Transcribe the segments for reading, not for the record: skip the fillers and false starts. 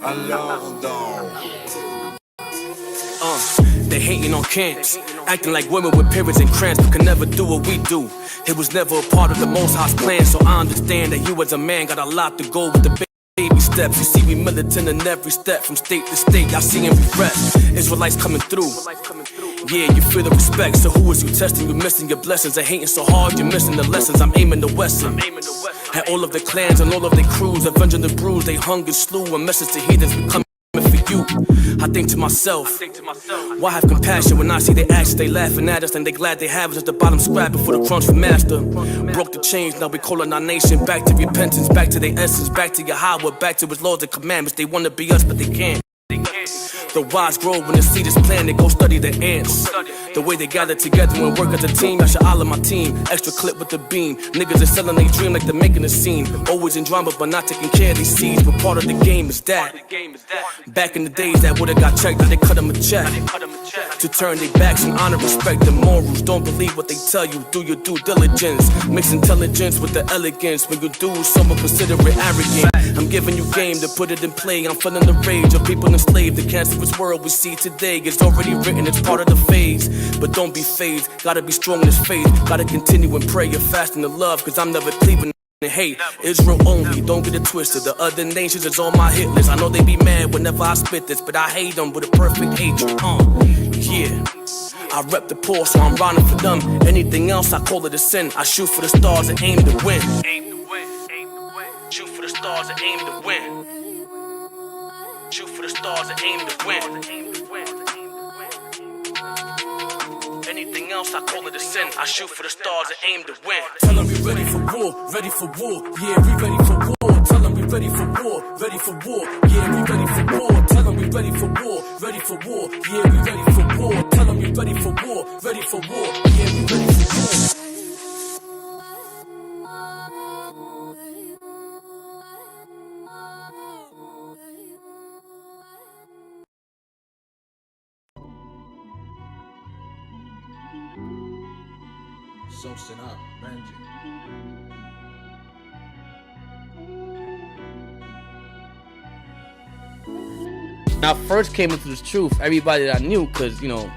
Alors donc. They hating on camps, acting like women with periods and cramps, but can never do what we do. It was never a part of the Most High's plan, so I understand that you as a man got a lot to go with the baby steps. You see, we militant in every step, from state to state. I see and refresh. Israelites coming through. Yeah, you feel the respect. So who is you testing? You're missing your blessings. They're hating so hard, you're missing the lessons. I'm aiming the Western. Had all of the clans and all of their crews, avenging the bruise. They hung and slew. A message to heathens becoming for you. I think to myself, why have compassion when I see their actions? They laughing at us and they glad they have us at the bottom, scrapping for the crunch for master. Broke the chains, now we calling our nation back to repentance, back to their essence, back to Yahweh, back to his laws and commandments. They want to be us, but they can't. The wise grow when the seed is planted. Go study the ants. The way they gather together and work as a team. I should holler my team. Extra clip with the beam. Niggas are selling their dream like they're making a scene. Always in drama but not taking care of these seeds. But part of the game is that. Back in the days that would've got checked, now they cut them a check. To turn their backs and honor, respect the morals. Don't believe what they tell you. Do your due diligence. Mix intelligence with the elegance. When you do, someone consider it arrogant. I'm giving you game to put it in play. I'm feeling the rage of people enslaved. The cancerous world we see today is already written, it's part of the phase. But don't be phased, gotta be strong in this faith. Gotta continue and pray and fast in the love, cause I'm never cleaving and hate. Israel only, don't get it twisted. The other nations is on my hit list. I know they be mad whenever I spit this, but I hate them with a perfect hatred. Yeah, I rep the poor, so I'm riding for them. Anything else, I call it a sin. I shoot for the stars and aim to win. Shoot for the stars and aim to win. Shoot for the stars and aim to win. Anything else, I call it a sin. I shoot for the stars and aim to win. Tell them we ready for war, ready for war. Yeah, we ready for war. Tell them we ready for war, ready for war. Yeah, we ready for war. Tell them we ready for war, ready for war. Yeah, we ready for war. Tell them we ready for war, ready for war. Yeah, we ready for war. Something up, Benji. When I first came into this truth, everybody that I knew, because, you know,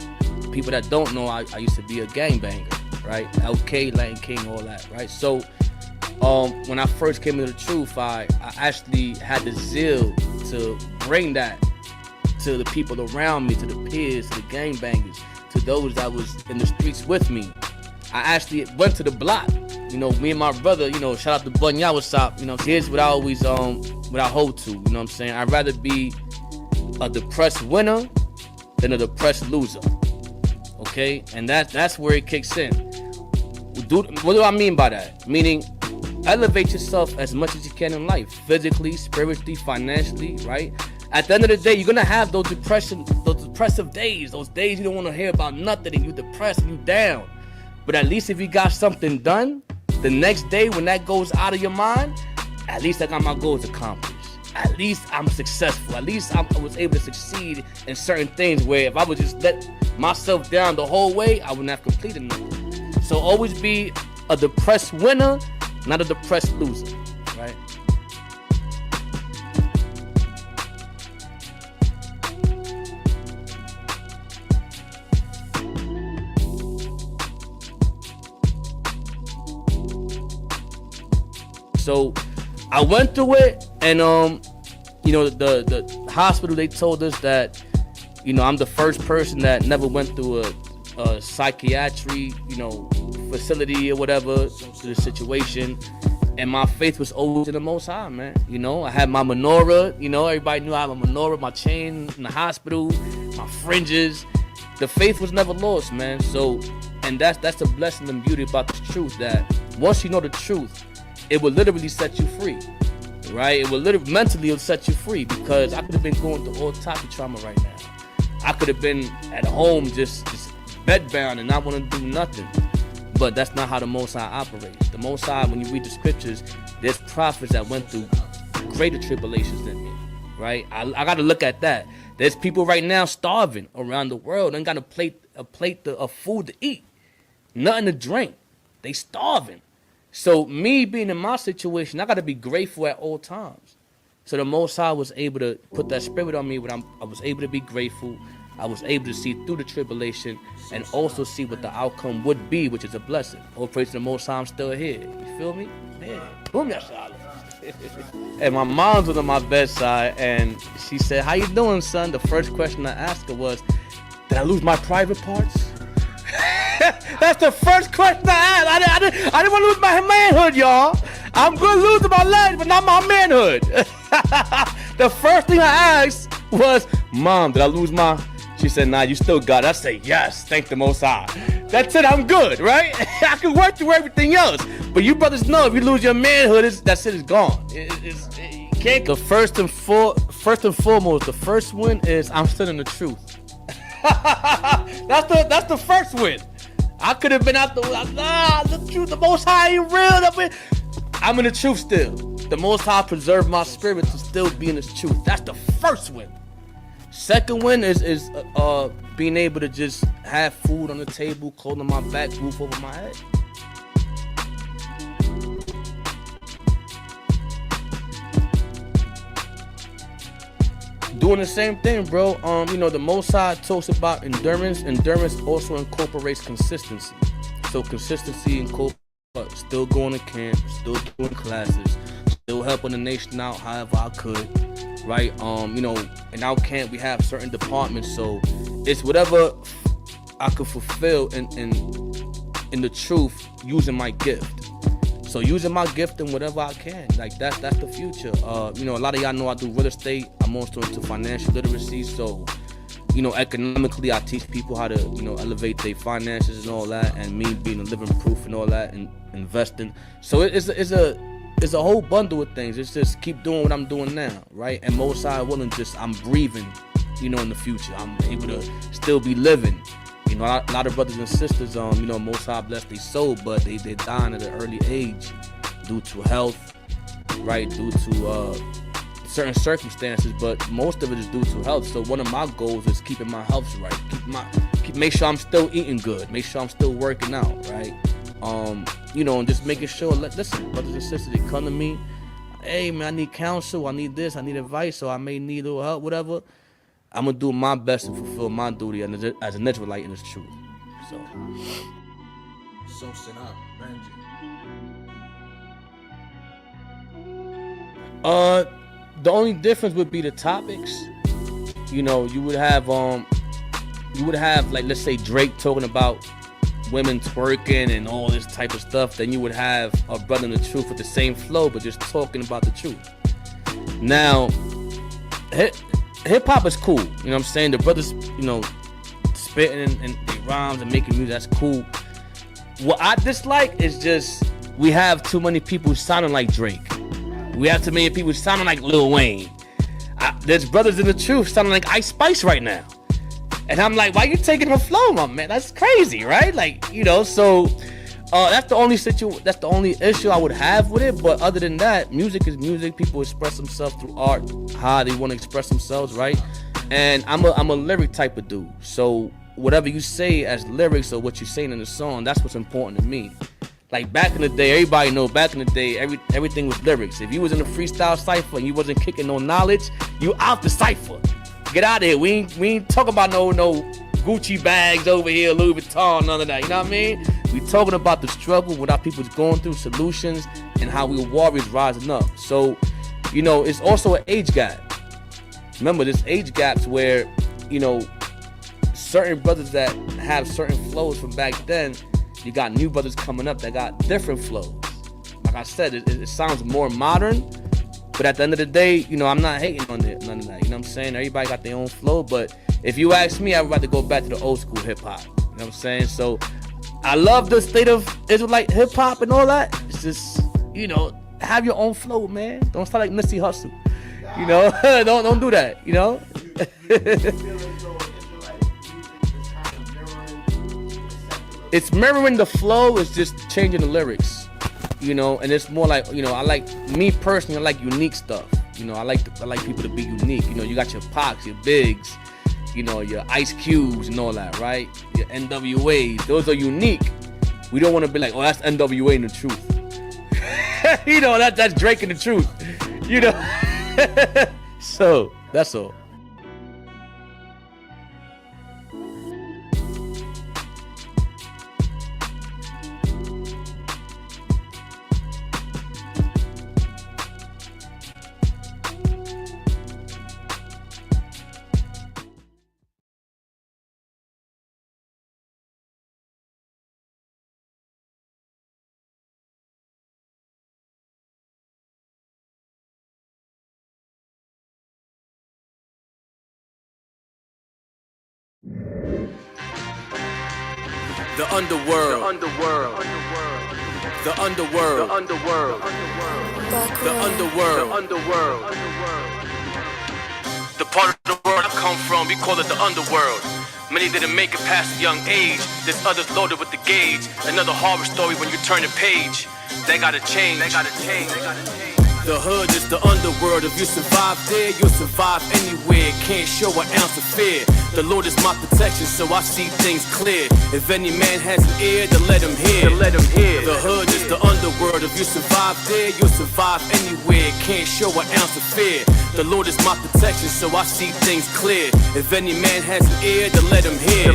people that don't know, I used to be a gangbanger, right? LK, Latin King, all that, right? So, when I first came into the truth, I actually had the zeal to bring that to the people around me, to the peers, to the gangbangers, to those that was in the streets with me. I actually went to the block. You know, me and my brother, you know, shout out to Bunya, what's up? You know, here's what I always, what I hold to, you know what I'm saying? I'd rather be a depressed winner than a depressed loser, okay? And that's where it kicks in. What do I mean by that? Meaning, elevate yourself as much as you can in life, physically, spiritually, financially, right? At the end of the day, you're gonna have those depressive days, those days you don't want to hear about nothing and you depressed and you down. But at least if you got something done, the next day when that goes out of your mind, at least I got my goals accomplished. At least I'm successful. At least I was able to succeed in certain things where if I would just let myself down the whole way, I wouldn't have completed nothing. So always be a depressed winner, not a depressed loser, right? So I went through it, and you know, the hospital, they told us that, you know, I'm the first person that never went through a psychiatry, you know, facility or whatever to the situation. And my faith was always in the Most High, man. You know, I had my menorah, you know, everybody knew I had my menorah, my chain in the hospital, my fringes. The faith was never lost, man. So, and that's the blessing and beauty about this truth, that once you know the truth, it will literally set you free, right? It will literally, mentally, it'll set you free, because I could have been going through all types of trauma right now. I could have been at home just bedbound and not want to do nothing. But that's not how the Most High operates. The Most High, when you read the scriptures, there's prophets that went through greater tribulations than me, right? I got to look at that. There's people right now starving around the world and got a plate a plate of food to eat, nothing to drink. They starving. So me being in my situation, I got to be grateful at all times. So the Most High was able to put that spirit on me, but I was able to be grateful. I was able to see through the tribulation and also see what the outcome would be, which is a blessing. All praise to the Most High, I'm still here. You feel me? Yeah. Boom, yashala. And my mom's was on my bedside, and she said, "How you doing, son?" The first question I asked her was, "Did I lose my private parts?" That's the first question I asked. I didn't want to lose my manhood, y'all. I'm going to lose my legs, but not my manhood. The first thing I asked was, "Mom, did I lose my..." She said, "Nah, you still got it." I said, "Yes, thank the Most High. That's it, I'm good, right?" I can work through everything else. But you brothers know, if you lose your manhood, that shit is gone. You can't. The first and foremost, the first win is I'm still in the truth. That's the first win. I could have been out the truth, the Most High ain't real. I'm in the truth still. The Most High preserved my spirit to still be in His truth. That's the first win. Second win is being able to just have food on the table, clothes on my back, roof over my head. Doing the same thing, bro. The Most High talks about endurance. Endurance also incorporates consistency. So consistency incorporates still going to camp, still doing classes, still helping the nation out however I could, right? In our camp we have certain departments, so it's whatever I could fulfill in the truth using my gift. So using my gift in whatever I can, like that's the future. A lot of y'all know I do real estate. I'm also into financial literacy. So, economically, I teach people how to, elevate their finances and all that. And me being a living proof and all that, and investing. So it's a whole bundle of things. It's just keep doing what I'm doing now, right? And Most High willing, I'm breathing, in the future. I'm able to still be living. A lot of brothers and sisters, Most High bless their soul, but they're dying at an early age due to health, right? Due to certain circumstances, but most of it is due to health. So one of my goals is keeping my health right. Make sure I'm still eating good. Make sure I'm still working out, right? And just making sure. Listen, brothers and sisters, they come to me. Hey, man, I need counsel. I need this. I need advice. So I may need a little help, whatever. I'm going to do my best to fulfill my duty as an Israelite in this truth. So sin up, Benji. The only difference would be the topics. You would have like, let's say Drake talking about women twerking and all this type of stuff. Then you would have a brother in the truth with the same flow, but just talking about the truth. Now, hip hop is cool, what I'm saying? The brothers, spitting and they rhymes and making music, that's cool. What I dislike is just we have too many people sounding like Drake. We have too many people sounding like Lil Wayne. There's brothers in the truth sounding like Ice Spice right now. And I'm like, why you taking her flow, my man? That's crazy, right? So that's the only issue I would have with it. But other than that, music is music. People express themselves through art, how they want to express themselves, right? And I'm a lyric type of dude. So whatever you say as lyrics or what you're saying in the song, that's what's important to me. Like back in the day, everybody know back in the day, everything was lyrics. If you was in a freestyle cipher and you wasn't kicking no knowledge, you out the cipher. Get out of here. We ain't talking about no Gucci bags over here, Louis Vuitton, none of that. You know what I mean? We talking about the struggle, what our people's going through, solutions, and how we warriors rising up. So, it's also an age gap. Remember, there's age gaps where, certain brothers that have certain flows from back then, you got new brothers coming up that got different flows. Like I said, it sounds more modern, but at the end of the day, I'm not hating on it, none of that. You know what I'm saying? Everybody got their own flow, but if you ask me, I would rather go back to the old school hip hop. You know what I'm saying? So I love the state of Israelite hip hop and all that. It's just, have your own flow, man. Don't start like Nipsey Hussle. Don't do that. It's mirroring the flow. It's just changing the lyrics. And it's more like, I like, me personally, I like unique stuff. I like people to be unique. You got your Pocs, your Bigs, you know, your Ice Cubes and all that, right? Your NWAs, those are unique. We don't want to be like, oh, that's NWA and the truth. You know, that's Drake and the truth. You know, so that's all. The underworld. The underworld. The underworld. The underworld. The underworld. The underworld. The part of the world I come from, we call it the underworld. Many didn't make it past a young age. There's others loaded with the gauge. Another horror story when you turn the page. They gotta change. They gotta change. They gotta change. The hood is the underworld. If you survive there, you'll survive anywhere. Can't show an ounce of fear. The Lord is my protection, so I see things clear. If any man has an ear, then let him hear. The hood is the underworld. If you survive there, you'll survive anywhere. Can't show an ounce of fear. The Lord is my protection, so I see things clear. If any man has an ear, then let him hear.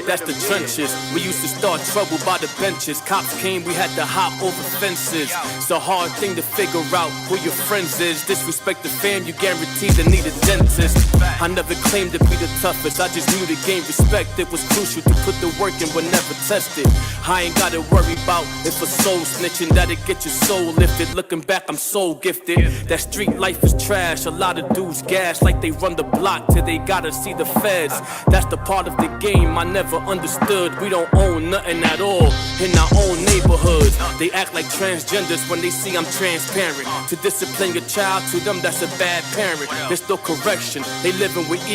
That's the trenches. We used to start trouble by the benches. Cops came, we had to hop over fences. It's a hard thing to figure out who your friends is. Disrespect the fam, you guaranteed to need a dentist. I never claimed to be the toughest, I just knew to gain respect. It was crucial to put the work in but never tested. I ain't gotta worry about if a soul snitching, that'll get your soul lifted. Looking back, I'm so gifted. That street life is trash. A lot of dudes gas like they run the block till they gotta see the feds. That's the part of the game I never understood. We don't own nothing at all in our own neighborhoods. They act like transgenders when they see I'm transparent. To discipline your child, to them that's a bad parent. There's no correction. They living with